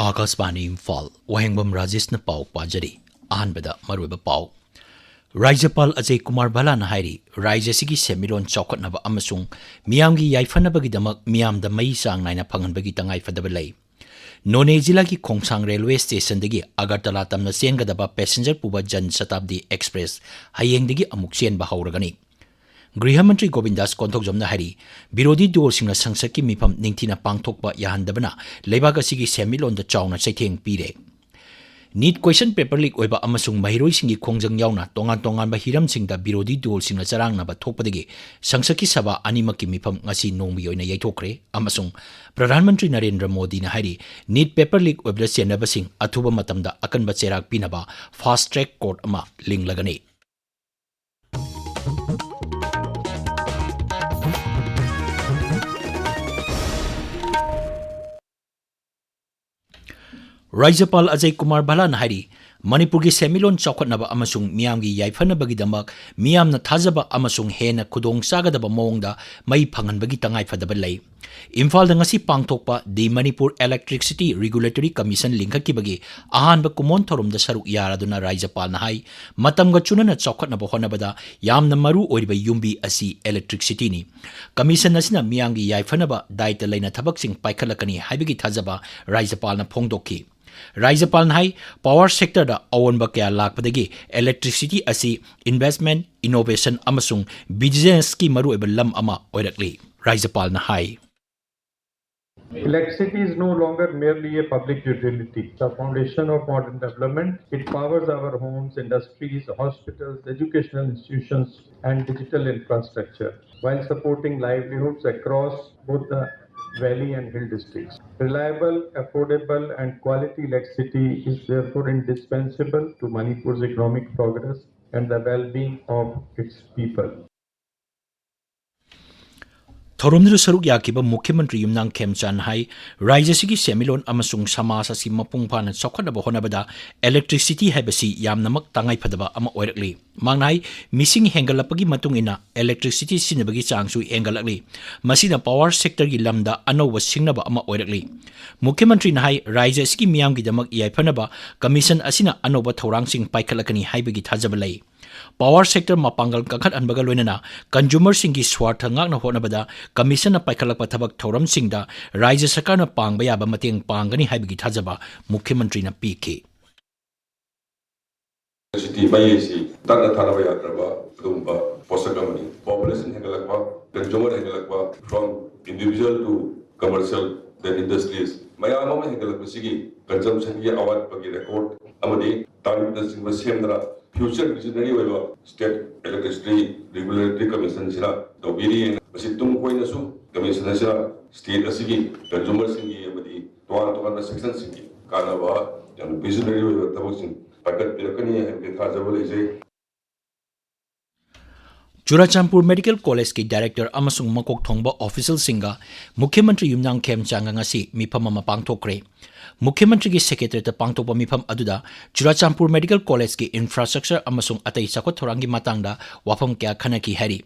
आकाशवाणी इम्फाल वाहेंगबम राजेश न पाव पाजरी अहनबदा मरुबा पाव राज्यपाल अजय कुमार भलाना हाइरी राज्य सिगी सेमिलोन चौखटनबा अमसुंग मियामगी याइफनबगीदमक मियामदा मई चांग नाइना फंगनबगी तंगाई फदबा लई नोने जिला की खोंगसांग रेलवे स्टेशन दगी अगरतला तमना चेंगदबा पैसेंजर पुबा जन शताब्दी एक्सप्रेस हयेंगदगी अमुक चेंबा हौरगनी गृहमंत्री गोविंदास कोंथोकजमना हारी विरोधी दल संसद की मिफम निंगथिना पांगथोकपा याहनदबना लेबाक असिगी सेमिलोन चाउना चैथेंग पीरे नीट क्वेश्चन पेपर लीक होइबा अमसुंग महिरोइसिंगी खोंजंग याउना तोंगान तोंगानबा हिरमसिंगदा विरोधी दल चरांगनबा थोकपदगी संसद की सभा अनिमकी मिफम ngasi नोंगमी ओइना यैथोखरे अमसुंग प्रधानमंत्री नरेंद्र मोदी ना हारी नीट पेपर लीक होइबदा चेनबसिंग अथुबा मतमदा अकनबा चेराक पिनबा फास्ट ट्रैक कोर्ट अमा लिंगलगने राज्यपाल अजय कुमार भलाना हारी मणिपुर की सेमिलोन चौखटनबा अमसुंग मियामगी याइफनबगीदमक मियामना थाजबा अमसुंग हेना खुदोंग चागदबा मोंगदा मई फंगनबगी तंगाई फदबा लई इम्फाल दंगसी पांगथोकपा दि मणिपुर इलेक्ट्रिसिटी रेगुलेटरी कमीशन लिंखकीबगी अहानबा कुमोन थोरमदा सरुक यारादुना राज्यपाल ना हाई मतमगा चुनना चौखटनबा होनबदा यामना मरु ओइबा युम्बी असि इलेक्ट्रिसिटी नि कमीशन असिना मियामगी याइफनबा दायित्व लेना थबकसिंग पाइखलकनी हाइबगी थाजबा राज्यपाल ना फोंगदोकी राज्यपाल हाई पावर सेक्टर अवोनब क्या लापदगी इलेक्ट्रिसिटी असी इन्वेस्टमेंट इनोवेशन अमसुंग बिजनेस की मरुएब लम अमा ओइरकली राज्यपाल high Electricity is no longer merely a public utility, the foundation of modern development. It powers our homes, industries, hospitals, educational institutions, and digital infrastructure, while supporting livelihoods across both the valley and hill districts. Reliable, affordable, and quality electricity is therefore indispensable to Manipur's economic progress and the well-being of its people. थोरमदु सरुक याकिबा मुख्यमंत्री युमनांग खेमचान high राज्य सिगी सेमिलोन अमसुंग समाज असि मपुंग फाना चौखटनबा होनबदा electricity हैबसी यामनमक तांगाई फदबा अमा ओइरकली मांगनाई missing हेंगलपगी मतुंग इना electricity सिनबगी चांगसु हेंगलकली मसिना power sector की lambda अनौब सिंगनबा अमा ओइरकली मुख्यमंत्री नाई राज्य सिगी मियामगीदमक याइफनबा कमीशन असिना अनौब थौरांगसिंग पाइखलकनी हाइबगी थाजबा लई पावर सेक्टर मापांगल कखत अनबगा लोइनना कंज्यूमर सिंगी स्वार्थ ngakna honabada कमीशन पाइखलकपा थबक थौरम सिंगदा राज्य सरकार न पांगबा याबा मतेंग पांगनी हाइबगी थाजबा मुख्यमंत्री न पीके सिटी बायसी तन्ना थानबा यात्रबा दुंबा पोसकमनी पॉपुलेशन हेगलकबा कंज्यूमर हेगलकबा from individual to commercial then industries मयाम अमा हेगलकबा सिगी कंजम्पशन की अवार्ड पगी रिकॉर्ड अमदी तारिफ सिंगबा सेमदरा फ्यूचर विजनरी होइबा स्टेट इलेक्ट्रिसिटी रेगुलेटरी कमीशन सिना तौबिरी मसि तुम कोइनसु कमीशन सिना स्टेट असिगी कंज्यूमर सिंगी अमदी तोन सेक्शन सिंगी कानबा यान विजनरी होइबा तबसिंग पागत पिरकनी है थाजबा लेजे चुराचांदपुर मेडिकल कॉलेज के डायरेक्टर अमसुंग मकोक थोंबा ऑफिशियल सिंगा मुख्यमंत्री युमनांग खेमचांग ngasi मिफम अमा पांगथोकरे मुख्यमंत्री की सेक्रेटरी पांगथोकपा मिफम अदुदा चुराचांदपुर मेडिकल कॉलेज की इंफ्रास्ट्रक्चर अमसुंग अतई चाखोत थोरांगी मातांगदा वाफम क्या खनकी हैरी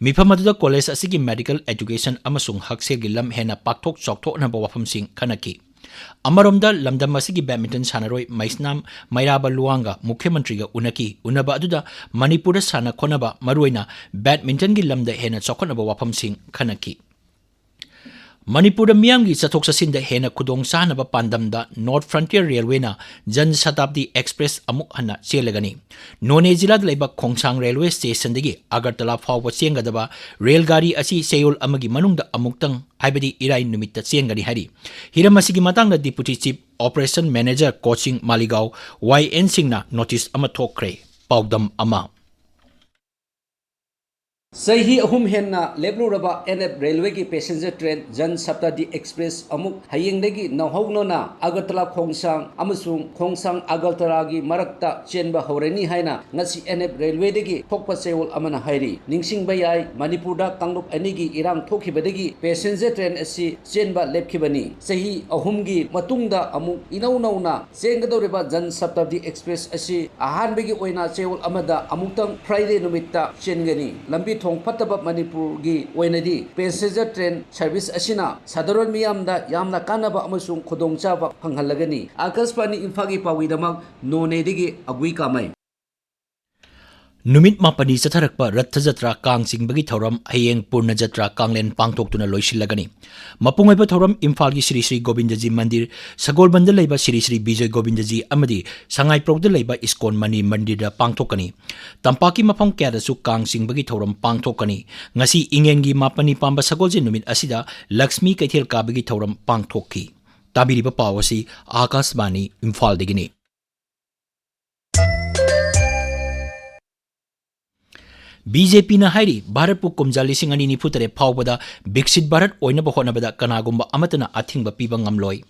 मिफम अदुदा कॉलेज असिगी मेडिकल एजुकेशन अमसुंग हक्सेगी लम हेना पाकथोक चौकथोकनबा वाफम सिंग खनकी अमरोमदा लमदम असिगी बैडमिंटन सानरोय मैस्नाम मैराबा लुआंगा मुख्यमंत्री गा उनकी उनबा अदुदा मणिपुर साना खोनबा मरुइना बैडमिंटन की लमदा हेना चौखनबा वाफम सिंग खनकी मणिपुर मियाम की चथोक चसिन हेना खुदोंग चाहनबा पांदमदा नॉर्थ फ्रंटियर रेलवे ना जन शताब्दी एक्सप्रेस अमुक हन्ना चेलगनी नोने जिला लेबा खोंगसांग रेलवे स्टेशन दगी अगरतला फाव चेंगदबा रेलगाड़ी असी सेयोल अमगी मनुंगदा अमुक्तंग हाइबदी इराई निमित्त चेंगनी हरी हिरम असिगी मातांगदा deputy chief operation manager coaching Maligaon YN सिंगना नोटिस अमा थोकरे पाउदम अमा सही अहुम हेन्ना लेबलुरबा NF रेलवे की passenger train Jan Shatabdi express अमुक हयेंगदगी नौहौनोना अगरतला खोंगसांग अमसुंग खोंगसांग अगरतला की मरक्ता चेनबा हौरेनी हाइना ngasi NF रेलवे दगी थोकपा सेवल अमना हाइरी निंगसिंगबा याय मणिपुरदा कांगलुप अनिगी इरांग थोखिबदगी पैसेंजर ट्रेन असि चेनबा लेपखिबनी सही अहुम की मतुंगदा अमुक इनौनौना चेंगदौरिबा जन शताब्दी एक्सप्रेस असि अहानबगी ओइना सेवल अमदा अमुक्तंग फ्राइडे नुमित्ता चेनगनी लंबी thong phataba Manipur gi oinadi passenger train service asina sadaron miyamda yamna kanaba amasung khudongchaba phanghalagani Akashvani Imphal gi pawidamak nonedigi agui kamai Numit mapani satharakpa Ratha Jatra Kang Singbagi Thoram Hayeng Purna Jatra Kanglen Pangtoktuna Loisilagani. Mapungaiba Thoram Imphal gi Sri Sri Govindaji Mandir, Sagolbanda Laiba Sri Sri Bijoy Govindaji Amadi, Sangai Prokda Laiba Iskon Mani Mandira Pangtokani. Tampaki Mapang Kadasu Kang Singbagi Thoram Pangtokani. Ngasi Ingengi Mapani Pamba Sagolje Numit Asida, Lakshmi Kaithel Kabagi Thoram Pangtoki. Tabiriba Pawasi, Akashvani Imphal Digini. BJP na hairi Bharat pu kumjali singani ni putare phawbada Biksit Bharat oina ba honabada kanagumba amatana athingba piba ngamloi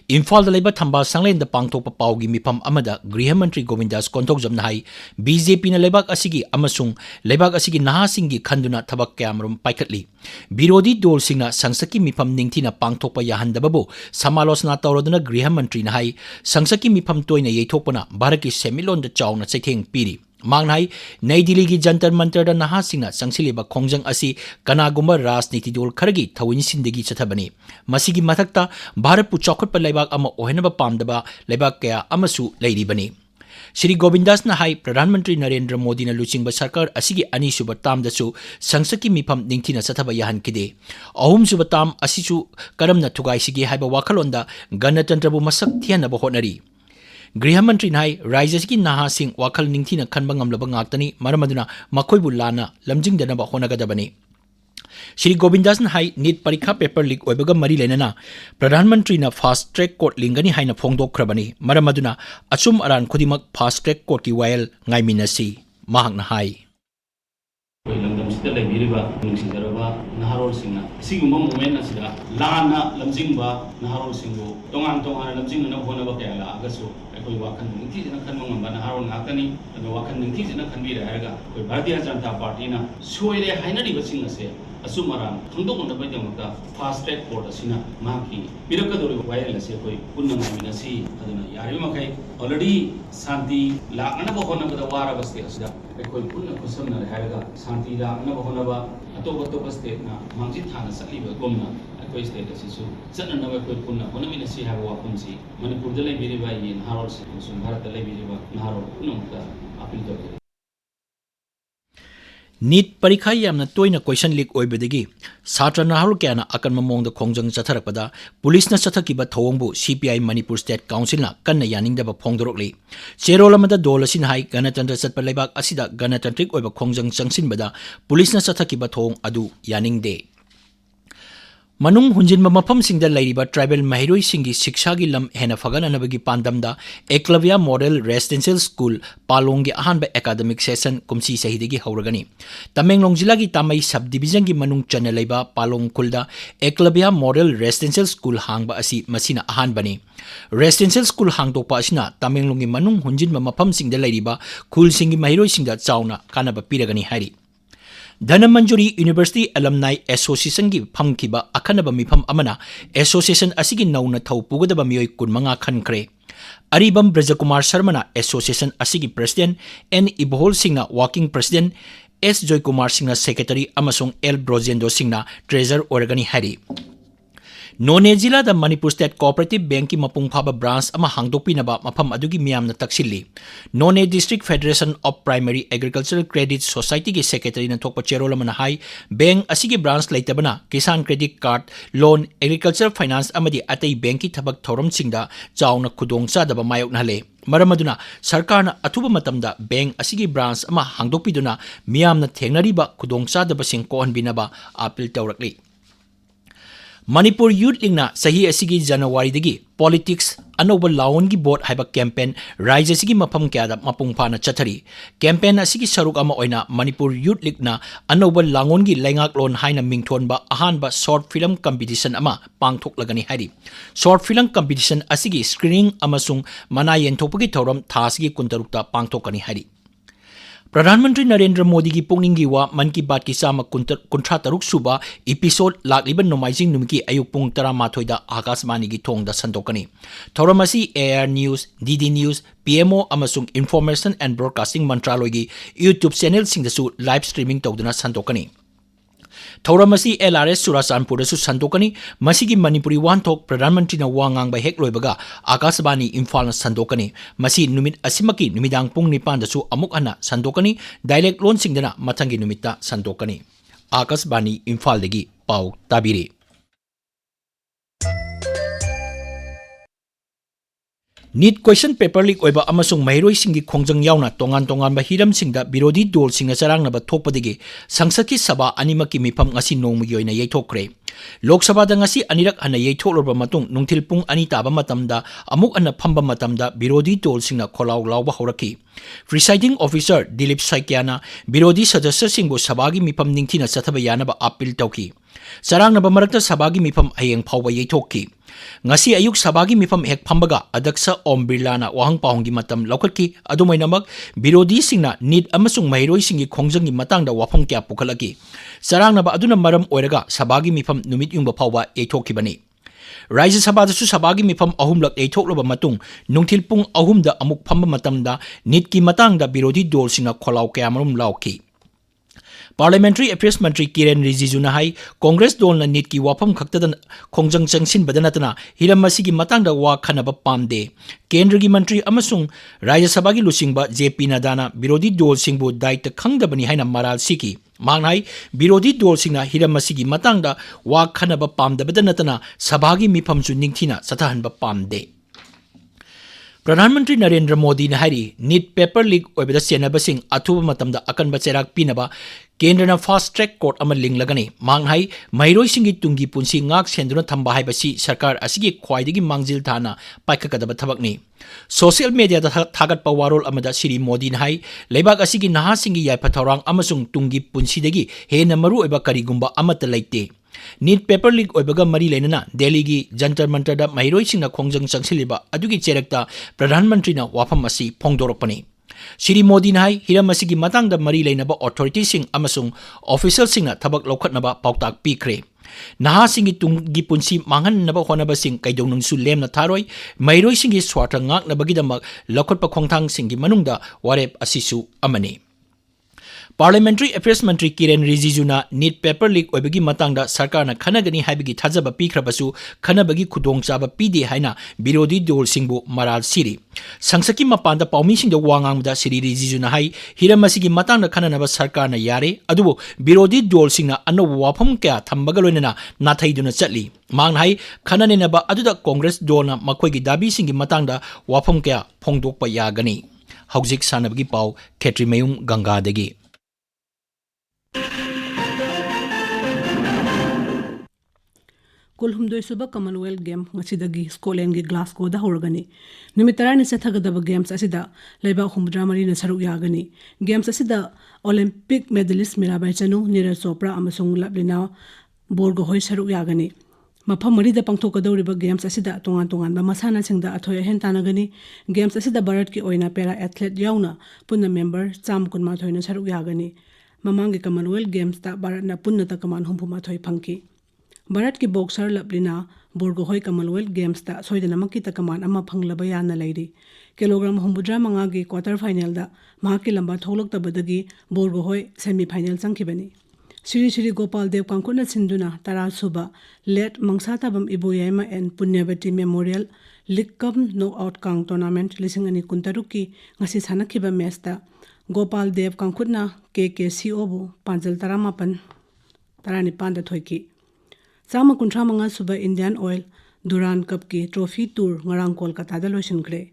Imphal da laiba thamba sanglen da pangthokpa pawgi mifam amada Griha Mantri Govindas Konthok jamna hai BJP na laibak asigi amasung laibak asigi naha singi khanduna thabak kyamrum paikhatli Birodi dol singna sangsaki mifam ningthina pangthokpa yahandababu samalosna tawroduna Griha Mantri na hai sangsaki mifam toina yeithokpana Bharat ki semilon da chawna chaitheng piri Mangnai, Nai Delhi ki Jantar Mantar da Nahasingna Sangsiliba Kongjang asi Kanagumba Rajniti dol Kharagi Thawin Sindagi Chathabani. Masigi Mathakta Bharat pu Chokhatpa Laibak ama Ohenaba Pamdaba Laibak Kaya Amasu Lairibani. Shri Govindas na hai Pradhan Mantri Narendra Modi na Luchingba Sarkar asigi ani suba tam dasu sangsaki mifam ningthina sathaba yahan kide. Ahum suba tam asisu karamna thugai sigi haiba wakhalonda Ganatantrabu masak thianaba honari. Griha Mantri nai Rajas ki naha sing wakal ningthina khanba ngamlaba ngaktani maramaduna makoibu lana lamjingdanaba honagadabani. Shri Govindas nai NEET parikha paper leak oibaga mari lenana Pradhan Mantri na fast track court lingani haina phongdokhrabani maramaduna achum aran khudimak fast track court ki wail ngaiminasi mahak na hai lamdamsida laibiriba nungsinjaraba naharolsingna sigumba moment asida lana lamjingba naharolsingbu tongan lamjingna honaba kaya la agasu akoi wakhan ningthijana khanma ngamba naharol ngakani ado wakhan ningthijana khanbira haraga koi Bharatiya Janata Party na soire hainari basing ase asumara khangdokna baidamata fast track court asina maki pirakadori wail ase koi punna ngaminasi aduna yari makai already santi lagna ba honaba wara baste asida koi punna kusamna haraga santi lagna ba honaba atop state na mangji thana sakliba gomna koi state asisu chana na koi punna honaminasi haba wapunsi Manipur da laibiriba yin harol sum Bharat da laibiriba naharol punamta appeal tawkari NEET parikha yamna toina question leak oibadagi satra nahar kyana akan mamong da khongjang chatharakpada police na chathakiba thawongbu CPI Manipur State Council na kanna yaningdaba phongdorokli cherolamada dolasin hai ganatantra chatpa laibak asida ganatantrik oiba khongjang changsinbada police na chathakiba thawong adu yaningde Manung Hunjinba Mapam Singda Lairiba Tribal Mahiroi Singi Sikshagi Lam Hena Fagananabagi Pandamda Eklavya Model Residential School Palongi Ahanba Academic Session Kumsi Sahidigi Hauragani Tamenglong Jilagi Tamai Subdivision Gi Manung Chanalaiba Palong Kulda Eklavya Model Residential School Hangba Asi Masina Ahanbani Residential School Hangtokpa Asina Tamenglongi Manung Hunjinba Mapam Singda Lairiba Khul Singi Mahiroi Singda Chauna Kanaba Piragani Hari Dhanamanjuri University Alumni Association gi phamkiba akhanaba mifam amana association asigi nauna thau pugadaba mioi kunmanga khankhre Aribam Brajakumar Sharmana Association asigi president N Ibhol Singna working president S Joy Kumar Singna secretary amasung L Brojendo Singna treasurer organi hari None Jila da Manipur State Cooperative Bank ki mapung phaba branch ama hangdokpinaba mafam adugi miyamna taksilli None District Federation of Primary Agricultural Credit Society ki secretary na thokpa cherolamana hai bank asigi branch laitabana Kisan Credit Card Loan Agricultural Finance amadi atai bank ki thabak thoram singda chawna khudong chadaba mayok nale Maramaduna Sarkarna atuba matamda bank asigi branch ama hangdokpiduna miyamna thengnariba khudong chadaba sing kohanbinaba appeal tawrakli Manipur Youth Lingna Sahi Asigi January Digi Politics Anoba Laongi Board Haiba Campaign Rise Asigi Mapam Kyada Mapungpana Chathari Campaign Asigi Saruk Ama Oina Manipur Youth Lingna Anoba Langongi Laingak Lon Haina Mingthonba Ahanba Short Film Competition Ama Pangthok Lagani Hari Short Film Competition Asigi Screening Amasung Mana Yenthopagi Thoram Thasigi Kuntarukta Pangthokani Hari प्रधानमंत्री नरेंद्र मोदी की पुंगनिंग की वा मन की बात की साम कुंट्रा तरुक सुबा एपिसोड लाक्लिबन नोमाइजिंग नुमकी अयुक पुंग 13 आकाशवाणी की थोंग दा संतोकनी थौरमसी AIR news DD news PMO अमसुंग इन्फॉर्मेशन एंड ब्रॉडकास्टिंग मंत्रालय की यूट्यूब चैनल सिंगदसु लाइव स्ट्रीमिंग तौदना संतोकनी थौरमसी एलआरएस चुराचानपुर संतोकनी मसीगी मणिपुरी वानथोक प्रधानमंत्री वांगांग हेक लोइबगा आकाशवाणी इम्फाल संतोकनी मसी नुमित असिमकी नुमिदांग पुंग 9 अमुक हना संतोकनी डायलेक्ट लोन सिंगदना मथंगी नुमित्ता संतोकनी आकाशवाणी इम्फाल दगी पाउ ताबिरी नीट क्वेश्चन पेपर लीक ओइबा अमसुंग महिरोई सिंगी खोंजंग यावना तोंगान तोंगान हिरम सिंगदा विरोधी दल सिंगना चरांगनबा थोकपदगी संसद की सभा अनिमकी मिफम ngasi नोंमगी ओइना येथोकरे लोकसभा ngasi अनिरक हना येथोलरबा मतुंग नुंथिल पुंग अनि ताबा मतमदा अमुक अन फंबा मतमदा विरोधी दल सिंगना खोलाव लावबा हौरकी प्रिसाइडिंग ऑफिसर दिलीप साइकियाना विरोधी सदस्य सिंगबो सभागी मिफम निंगथिना चथबा यानबा appeal तौकी चरांगनबा मरकता सभागी मिफम हयेंग फावबा येथोककी ngasi ayuk sabagi mifam hek phambaga adaksa om birlana wahang paunggi matam lokhatki adumainamak birodi singna need amasung mairoi singi khongjang gi matang da wafam kya pukhalaki sarangna ba aduna maram oiraga sabagi mifam numit yungba phawba eithokibani Rajya Sabha da su sabagi mifam ahumlak eithokloba matung nungthil pung ahum da amuk phamba matam da need ki matang da birodi dol singa kholaw kya marum lawki Parliamentary Affairs Mantri Kiren Rijiju na hai Congress dol na nit ki wafam khaktadan khongjang changsin badanatana hiram masigi matang da wa khanaba pamde Kendra gi mantri amasung Rajya Sabha gi lusingba JP Nadana birodi dol singbu daita khangdabani haina maral siki mangnai birodi dol singna hiram masigi matang da wa khanaba pamdabadanatana sabha gi mifam chu ningthina sathahanba pamde प्रधानमंत्री नरेंद्र मोदी ने हारी NEET paper leak ओइबदा सेनबसिंग अथुब मतमदा अकनबा चेराक पिनबा केंद्रना फास्ट ट्रैक कोर्ट अमा लिंगलगनी मांगहाई महिरोई सिंगी तुंगी पुंसी ngak सेंदुना थंबा हाइबसी सरकार असिगी ख्वाइदगी मांगजिल थाना पाइखकदबा थबकनी सोशल मीडिया दा थागत पवारोल अमदा श्री मोदी ने हाई लेबाक असिगी नहा सिंगी याइफा थौरांग अमसुंग तुंगी पुंसीदगी हेना मरु ओइबा करिगुंबा अमत लेते नीट पेपर लीक ओइबगा मरी लेना दिल्ली की जंतर मंतर दा महिरोई सिंगना खोंजंग चंगसिलिबा अदुगी चेरकता प्रधानमंत्री ना वाफम असि फोंदोरकपनी श्री मोदी ने हाई हिरम असिगी मतंग दा मरी लेनबा अथॉरिटी सिंग अमसुंग ऑफिशियल सिंगना थबक लौखटनबा पाउताक पीखरे नहा सिंगी तुंगी पुंसी मांगहननबा होनबा सिंग कैदौनंगसु लेमना थारोई महिरोई सिंगी स्वार्थ ngaknabagidamag लौखटपा खोंथांग सिंगी मनुंगदा वारेप असिसु अमने Parliamentary Affairs Mantri Kiren Rijiju na NEET paper leak ओइबगी मतंगदा सरकार ना खनगनी हाइबगी थाजबा पीखरबसु खनबगी खुदोंगचाबा पीदे हाइना विरोधी दल सिंगबु मराल सिरी संसकी मपानदा पाउमी सिंगदा वांगांगदा श्री रिजिजु ना हाई हिरमसिगी मतंगदा खननबा सरकार ना यारे अदुबो विरोधी दल सिंगना अनो वाफम क्या थंबगा लोइना नाथैदुना चटली मांग हाई खननेनबा अदुदा कांग्रेस दलना मखोइगी दाबी सिंगी मतंगदा वाफम क्या फोंदोकपा यागनी हौजिक सानबगी पाउ खेत्रीमयुम गंगा दगी कुलहुमदोय सुबह कॉमनवेल्थ गेम ngasiदगी स्कॉटलैंड की ग्लासगो दा होरगनी नुमित 9 नि सेथगदब गेम्स असिदा लेबा 13 न सरुक यागनी गेम्स असिदा ओलंपिक मेडलिस्ट मीराबाई चनु नीरज चोपड़ा अमसुंग लबलिना बोरगोहोय सरुक यागनी मफम मरीदा पंगथोकदौरिबा गेम्स असिदा तोंगान तोंगान मसाना सिंगदा अथोय हेन तानगनी गेम्स असिदा भारत की ओइना पैरा एथलीट याउना पुन्ना मेंबर 119 न सरुक यागनी ममांगे कॉमनवेल्थ गेम्स ता भारतना पुन्ना तकमान 38 फंकी भारत की बॉक्सर लबलिना बोरगोहोय कॉमनवेल्थ गेम्स ता सोइदनमकी तकमान अमा फंगलबा याना लैरी किलोग्राम 85 गी क्वार्टर फाइनल दा महाकी लंबा थोलक्तबदगी बोरगोहोय सेमीफाइनल चंखिबनी श्री श्री गोपाल देव कांकुना सिंधुना 13 सुबा late Mangsatabam Iboyaima N Punyabati memorial league cup knockout कांग टूर्नामेंट 2023 की ngasi sanakhiba मैच ता गोपाल देव कांकुना KKCO बु पांजल 19 दा थोइकी 135 सुबह इंडियन ऑयल दुरान कप की ट्रॉफी टूर ngarang कोलकाता लोइसिनख्रे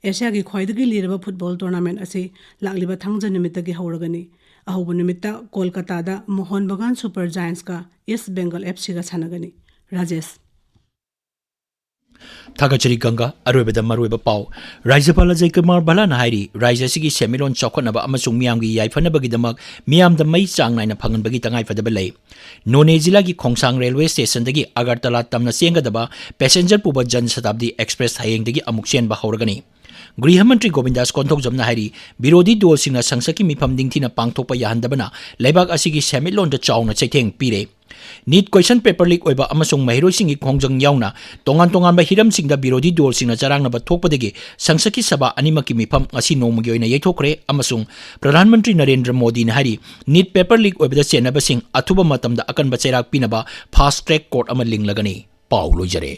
एशिया की ख्वाइदगी लिरबा फुटबॉल टूर्नामेंट असे लाक्लिबा थांगजा निमित्तगी हौरगनी अहोब निमित्त कोलकाता दा मोहन बगान सुपर जायंट्स का ईस्ट बेंगल FC का सानगनी राजेश थागचरी गंगा अरोबदा मरोब पाव राज्यपाल जयकुमार बालाना हाइरी राज्य सिगी सेमिलोन चौखनबा अमसुंग मियामगी याइफनबगीदमक मियामदा मई चांग नाइना फंगनबगी तंगाइफदबा लै नोने जिला की खोंसांग रेलवे स्टेशन दगी अगरतला तमना चेंगदबा पैसेंजर पुबा जन शताब्दी एक्सप्रेस हयेंगदगी अमुक चेनबा हौरगनी गृह मंत्री गोविंदास कोंथोकजमना हारी विरोधी दल संसद की मिफम निंगथीना पांगथोकपा याहंदबना लेबाक असिगी सेमिटलोंदा चावना चैथेंग पीरे नीट क्वेश्चन पेपर लीक ओइबा अमसुंग महिरोसिंगी खोंजंग यावना तोंगान तोंगानबा हिरमसिंगदा विरोधी दल चरांगनबा थोकपदगी संसद की सभा अनिमकी मिफम असी नोमगी ओइना यैथोखरे अमसुंग प्रधानमंत्री नरेंद्र मोदी ने हारी नीट पेपर लीक ओइबदा चेनबसिंग अथुबा मतमदा अकनबा चैराक पिनबा फास्ट ट्रैक कोर्ट अमा लिंगलगनी पाउ लोइजरे।